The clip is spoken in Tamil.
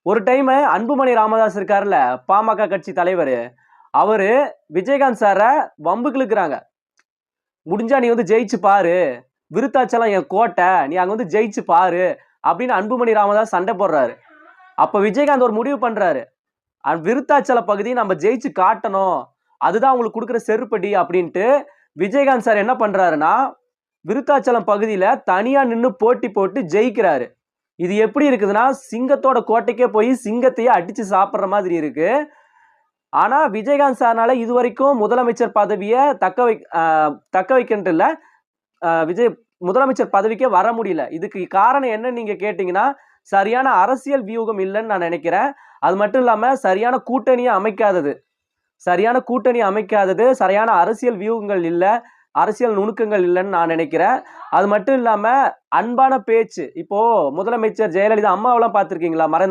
ஒரு டைம் அன்புமணி ராமதாஸ் இருக்காருல்ல, பாமக கட்சி தலைவர், அவரு விஜயகாந்த் சார வம்புக்கு இழுக்குறாங்க. முடிஞ்சா நீ வந்து ஜெயிச்சு பாரு, விருத்தாச்சலம் என் கோட்டை, நீ அங்க வந்து ஜெயிச்சு பாரு அப்படின்னு அன்புமணி ராமதாஸ் சண்டை போடுறாரு. அப்ப விஜயகாந்த் ஒரு முடிவு பண்றாரு, விருத்தாச்சல பகுதியை நம்ம ஜெயிச்சு காட்டணும், அதுதான் உங்களுக்கு கொடுக்குற செருப்படி அப்படின்ட்டு விஜயகாந்த் சார் என்ன பண்றாருன்னா, விருத்தாச்சலம் பகுதியில தனியா நின்னு போட்டி போட்டு ஜெயிக்கிறாரு. இது எப்படி இருக்குதுன்னா, சிங்கத்தோட கோட்டைக்கே போய் சிங்கத்தையே அடிச்சு சாப்பிடுற மாதிரி இருக்கு. ஆனா விஜயகாந்த் சார்னால இதுவரைக்கும் முதலமைச்சர் பதவிய தக்க வைக்கின்ட்டு இல்ல, முதலமைச்சர் பதவிக்கே வர முடியல. இதுக்கு காரணம் என்னன்னு நீங்க கேட்டீங்கன்னா, சரியான அரசியல் வியூகம் இல்லைன்னு நான் நினைக்கிறேன். அது மட்டும் இல்லாம சரியான கூட்டணியை அமைக்காதது, சரியான அரசியல் வியூகங்கள் இல்ல, அரசியல் நுணுக்கங்கள் இல்லைன்னு நான் நினைக்கிறேன். அது மட்டும் இல்லாம அன்பான பேச்சு. இப்போ முதலமைச்சர் ஜெயலலிதா அம்மாவெல்லாம் பார்த்திருக்கீங்களா?